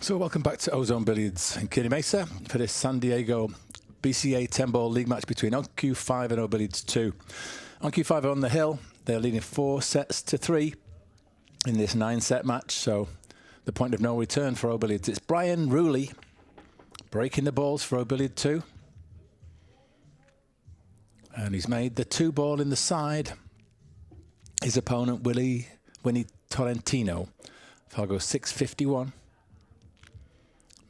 So welcome back to Ozone Billiards in Kearney Mesa for this San Diego BCA 10-ball league match between OQ5 and O Billiards 2. OQ5 are on the hill. They're leading 4-3 in this 9-set match. So the point of no return for O Billiards. It's Brian Wroolie breaking the balls for O Billiard 2. And he's made the 2-ball in the side. His opponent, Winnie Tolentino, Fargo 651.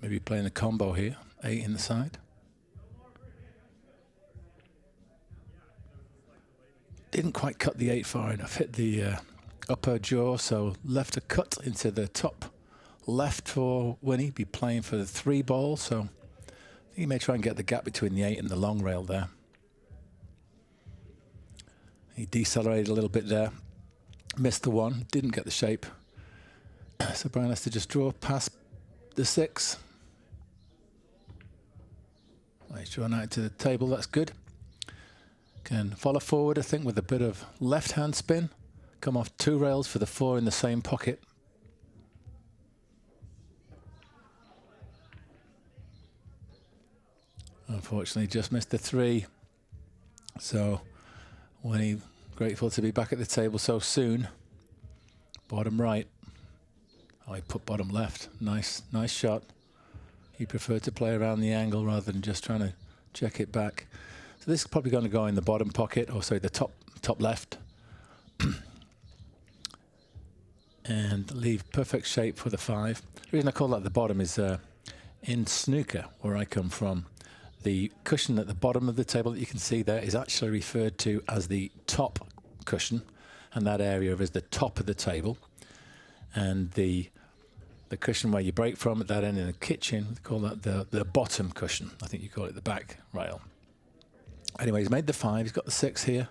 Maybe playing a combo here, 8 in the side. Didn't quite cut the 8 far enough, hit the upper jaw, so left a cut into the top left for Winnie, be playing for the 3-ball, so I think he may try and get the gap between the 8 and the long rail there. He decelerated a little bit there, missed the 1, didn't get the shape. So Brian has to just draw past the 6. He's drawn out to the table, that's good. Can follow forward, I think, with a bit of left-hand spin. Come off 2 rails for the 4 in the same pocket. Unfortunately, just missed the 3. So, Winnie, grateful to be back at the table so soon. Bottom right. Oh, he put bottom left. Nice shot. He preferred to play around the angle rather than just trying to check it back. So this is probably going to go in the bottom pocket, or sorry, the top left. And leave perfect shape for the 5. The reason I call that the bottom is in snooker, where I come from, the cushion at the bottom of the table that you can see there is actually referred to as the top cushion, and that area is the top of the table. And the cushion where you break from at that end in the kitchen, we call that the bottom cushion. I think you call it the back rail. Anyway, he's made the 5. He's got the 6 here.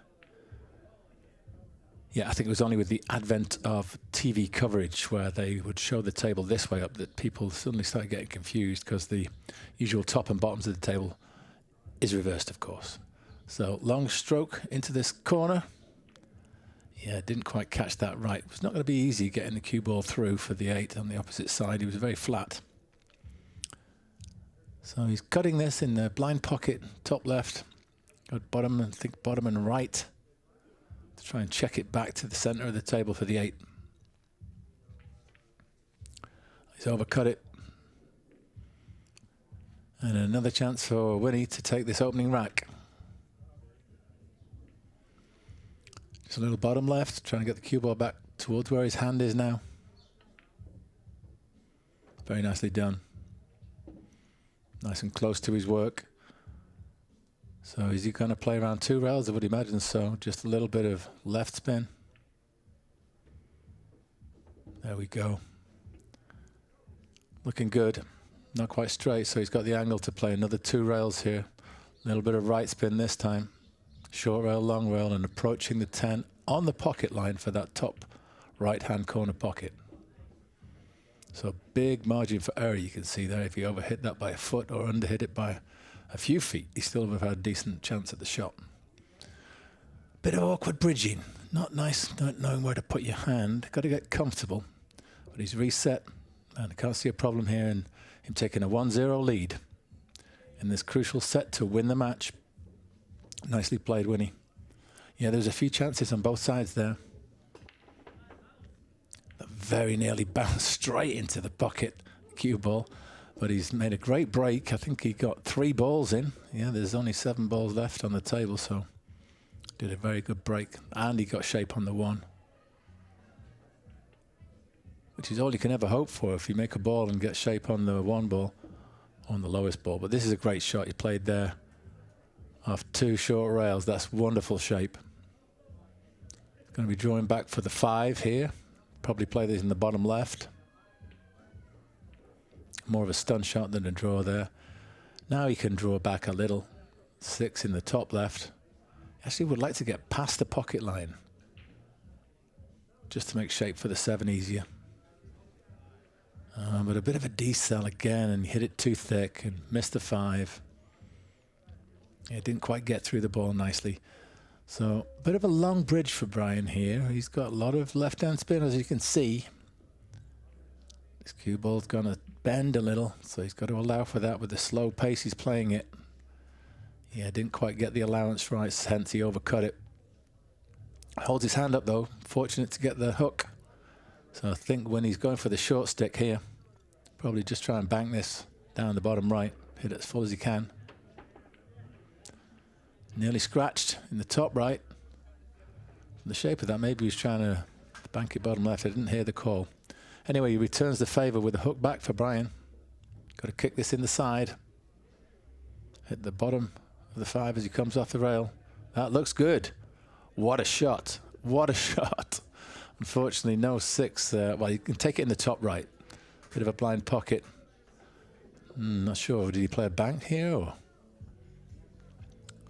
Yeah, I think it was only with the advent of TV coverage where they would show the table this way up that people suddenly started getting confused, because the usual top and bottoms of the table is reversed, of course. So long stroke into this corner. Yeah, didn't quite catch that right. It's not going to be easy getting the cue ball through for the 8 on the opposite side. He was very flat. So he's cutting this in the blind pocket, top left. Got bottom, and think bottom and right, to try and check it back to the center of the table for the 8. He's overcut it. And another chance for Winnie to take this opening rack. Just a little bottom left, trying to get the cue ball back towards where his hand is now. Very nicely done. Nice and close to his work. So is he going to play around 2 rails? I would imagine so. Just a little bit of left spin. There we go. Looking good. Not quite straight, so he's got the angle to play another 2 rails here. A little bit of right spin this time. Short rail, long rail, and approaching the 10 on the pocket line for that top right-hand corner pocket. So big margin for error you can see there. If he overhit that by a foot or underhit it by a few feet, he still would have had a decent chance at the shot. Bit of awkward bridging. Not nice not knowing where to put your hand. Got to get comfortable. But he's reset, and I can't see a problem here in him taking a 1-0 lead in this crucial set to win the match. Nicely played, Winnie. Yeah, there's a few chances on both sides there. That very nearly bounced straight into the pocket cue ball. But he's made a great break. I think he got 3 balls in. Yeah, there's only 7 balls left on the table, so did a very good break. And he got shape on the 1, which is all you can ever hope for if you make a ball and get shape on the 1 ball, on the lowest ball. But this is a great shot you played there off 2 short rails. That's wonderful shape. Going to be drawing back for the 5 here. Probably play this in the bottom left. More of a stun shot than a draw there. Now he can draw back a little. 6 in the top left. Actually would like to get past the pocket line, just to make shape for the 7 easier. But a bit of a decel again, and hit it too thick and missed the 5. It didn't quite get through the ball nicely. So a bit of a long bridge for Brian here. He's got a lot of left-hand spin, as you can see. This cue ball's going to bend a little, so he's got to allow for that with the slow pace he's playing it. Yeah, didn't quite get the allowance right, hence he overcut it. Holds his hand up though, fortunate to get the hook. So I think when he's going for the short stick here, probably just try and bank this down the bottom right, hit it as full as he can. Nearly scratched in the top right. From the shape of that, maybe he's trying to bank it bottom left. I didn't hear the call. Anyway, he returns the favor with a hook back for Brian. Got to kick this in the side. Hit the bottom of the 5 as he comes off the rail. That looks good. What a shot. What a shot. Unfortunately, no 6 there. Well, you can take it in the top right. Bit of a blind pocket. Not sure. Did he play a bank here? Or?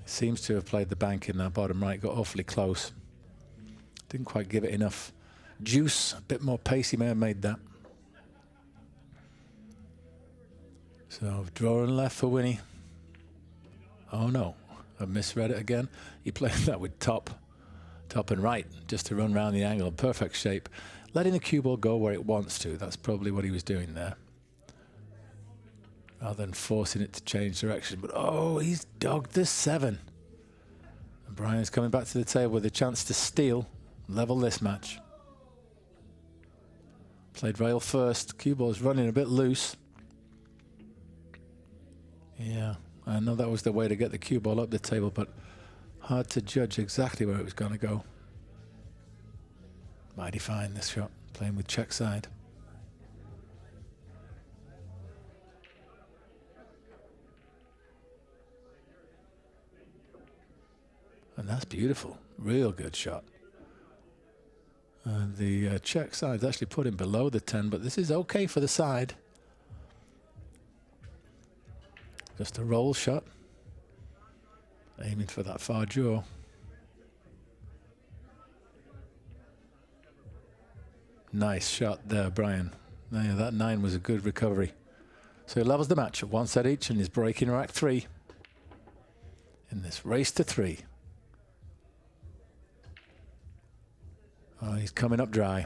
He seems to have played the bank in that bottom right. Got awfully close. Didn't quite give it enough juice. A bit more pace. He may have made that. So, drawing left for Winnie. Oh no, I misread it again. He played that with top and right, just to run around the angle. Perfect shape. Letting the cue ball go where it wants to. That's probably what he was doing there. Rather than forcing it to change direction. But oh, he's dogged the 7. And Brian's coming back to the table with a chance to steal, level this match. Played rail first. Cue ball's running a bit loose. Yeah. I know that was the way to get the cue ball up the table, but hard to judge exactly where it was going to go. Mighty fine, this shot, playing with check side. And that's beautiful. Real good shot. The check side's actually put him below the 10, but this is okay for the side. Just a roll shot. Aiming for that far jaw. Nice shot there, Brian. Yeah, that 9 was a good recovery. So he levels the match at 1 set each and is breaking rack 3 in this race to 3. Oh, he's coming up dry.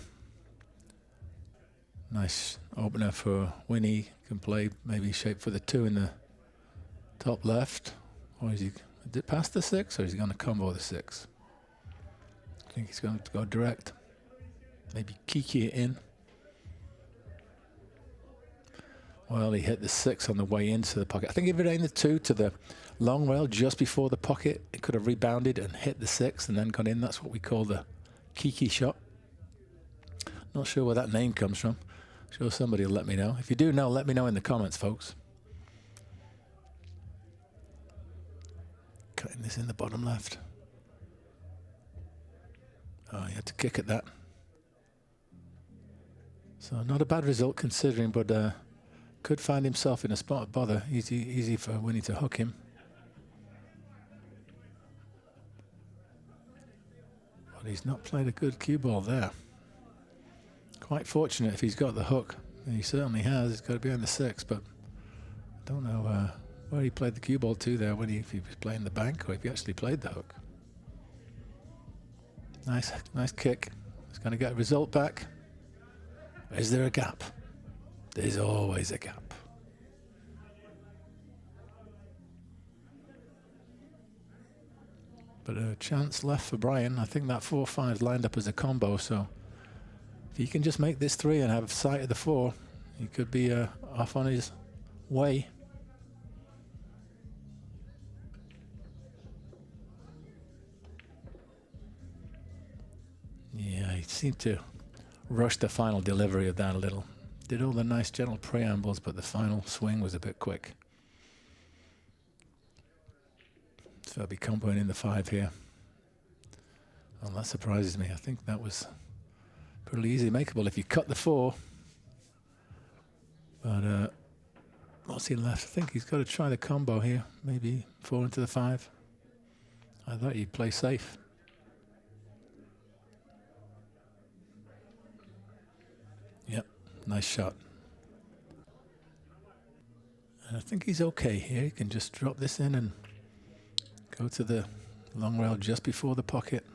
Nice opener for Winnie. Can play maybe shape for the 2 in the top left. Or is he past the 6, or is he going to combo the 6? I think he's going to go direct. Maybe kiki it in. Well, he hit the 6 on the way into the pocket. I think if it aimed the 2 to the long rail just before the pocket, it could have rebounded and hit the 6 and then gone in. That's what we call the kiki shot. Not sure where that name comes from. Sure somebody will let me know. If you do know, let me know in the comments, folks. Cutting this in the bottom left. Oh, he had to kick at that. So not a bad result considering, but could find himself in a spot of bother. Easy for Winnie to hook him. But he's not played a good cue ball there. Quite fortunate if he's got the hook. And he certainly has. He's got to be on the 6, but I don't know where he played the cue ball to there, if he was playing the bank or if he actually played the hook. Nice kick. He's going to get a result back. Is there a gap? There's always a gap. But a chance left for Brian. I think that 4-5 lined up as a combo, so if he can just make this 3 and have sight of the 4, he could be off on his way. Yeah, he seemed to rush the final delivery of that a little. Did all the nice gentle preambles, but the final swing was a bit quick. So I'll be comboing in the 5 here. Well, that surprises me. I think that was pretty easy makeable if you cut the 4. But what's he left? I think he's got to try the combo here. Maybe 4 into the 5. I thought he'd play safe. Yep, nice shot. And I think he's okay here. He can just drop this in and go to the long rail just before the pocket.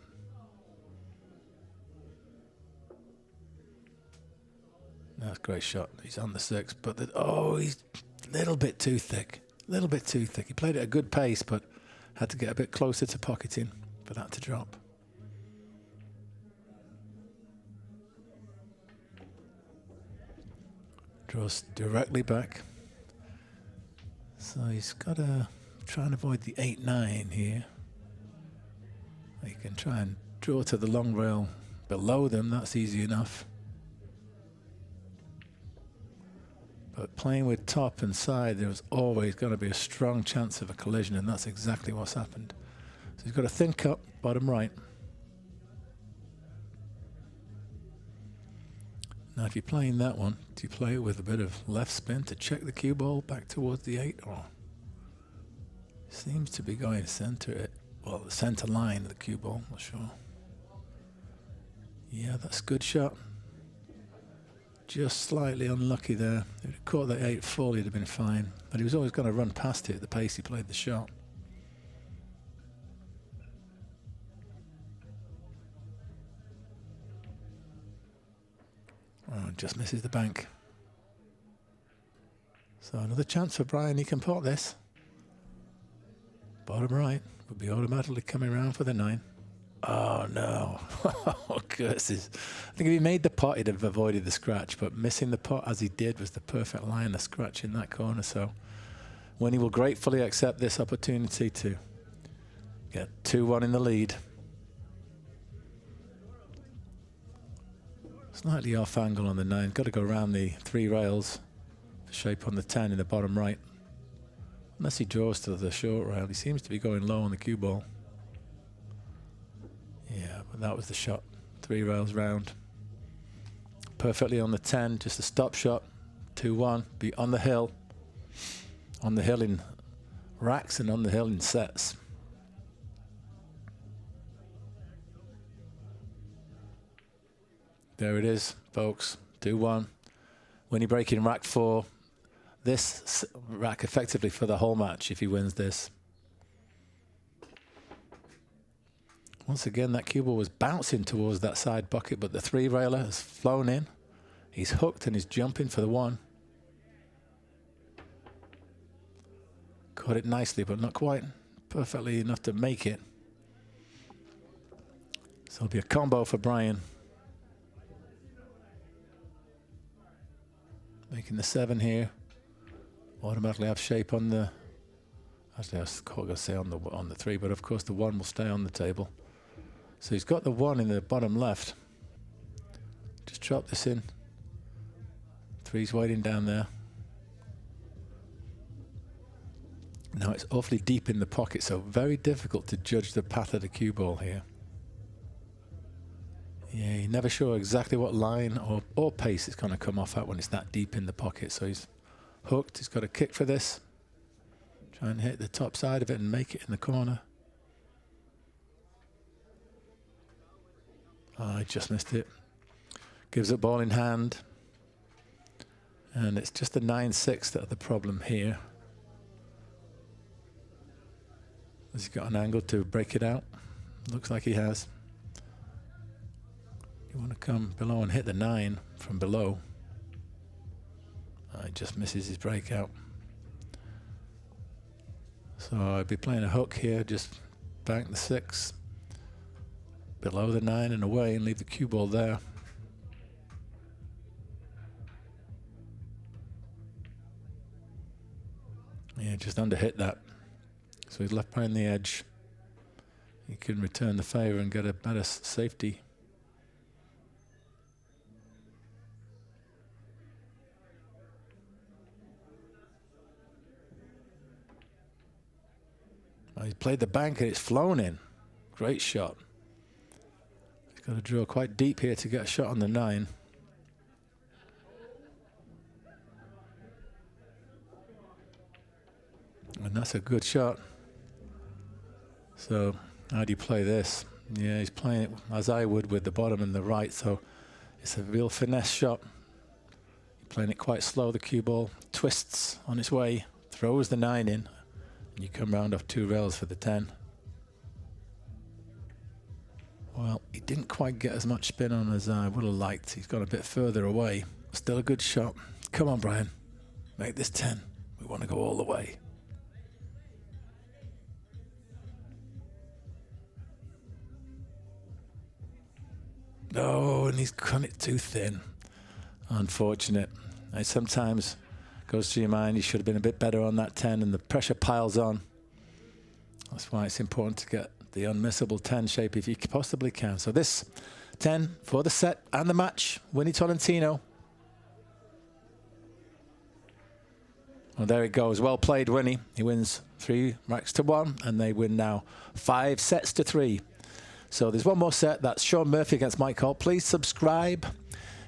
That's great shot. He's on the 6, but he's a little bit too thick. A little bit too thick. He played at a good pace, but had to get a bit closer to pocketing for that to drop. Draws directly back. So he's got to try and avoid the 8-9 here. He can try and draw to the long rail below them. That's easy enough. But playing with top and side, there was always going to be a strong chance of a collision, and that's exactly what's happened. So he's got a thin cut, bottom right. Now, if you're playing that one, do you play it with a bit of left spin to check the cue ball back towards the 8? Or seems to be going center the center line of the cue ball, not sure. Yeah, that's a good shot. Just slightly unlucky there. If he'd caught that 8 full, he'd have been fine. But he was always going to run past it at the pace he played the shot. Oh, just misses the bank. So another chance for Brian. He can pot this. Bottom right would be automatically coming around for the 9. Oh no. Oh, curses. I think if he made the pot, he'd have avoided the scratch, but missing the pot as he did was the perfect line, the scratch in that corner. So Winnie will gratefully accept this opportunity to get 2-1 in the lead. Slightly off angle on the 9. Got to go around the 3 rails. The shape on the 10 in the bottom right. Unless he draws to the short rail. He seems to be going low on the cue ball. Yeah, but that was the shot. 3 rails round. Perfectly on the 10. Just a stop shot. 2-1. Be on the hill. On the hill in racks and on the hill in sets. There it is, folks. 2-1. Winnie breaking rack 4. This rack effectively for the whole match if he wins this. Once again, that cue ball was bouncing towards that side bucket, but the 3-railer has flown in. He's hooked and he's jumping for the 1. Caught it nicely, but not quite perfectly enough to make it. So it'll be a combo for Brian. Making the 7 here. Automatically have shape on the. Actually, I was going to say on the 3, but of course the 1 will stay on the table. So he's got the 1 in the bottom left. Just drop this in. 3's waiting down there. Now it's awfully deep in the pocket, so very difficult to judge the path of the cue ball here. Yeah, you're never sure exactly what line or pace it's going to come off at when it's that deep in the pocket. So he's hooked. He's got a kick for this. Try and hit the top side of it and make it in the corner. Oh, I just missed it. Gives up ball in hand. And it's just the 9-6 that are the problem here. Has he got an angle to break it out? Looks like he has. You want to come below and hit the 9 from below. He just misses his breakout. So I'd be playing a hook here, just bank the 6 below the 9 and away and leave the cue ball there. Yeah, just under hit that. So he's left behind the edge. He can return the favor and get a better safety. He's played the bank and it's flown in. Great shot. He's got to draw quite deep here to get a shot on the 9. And that's a good shot. So how do you play this? Yeah, he's playing it as I would with the bottom and the right. So it's a real finesse shot. You're playing it quite slow, the cue ball. Twists on its way. Throws the 9 in. You come round off 2 rails for the 10. Well, he didn't quite get as much spin on as I would have liked. He's got a bit further away. Still a good shot. Come on, Brian. Make this 10. We want to go all the way. No, and he's cut it too thin. Unfortunate. And sometimes goes through your mind, you should have been a bit better on that 10, and the pressure piles on. That's why it's important to get the unmissable 10 shape if you possibly can. So this 10 for the set and the match. Winnie Tolentino. Well, there it goes. Well played, Winnie. He wins 3 racks to 1, and they win now 5 sets to 3. So there's one more set. That's Sean Murphy against Mike Holt. Please subscribe.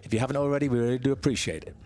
If you haven't already, we really do appreciate it.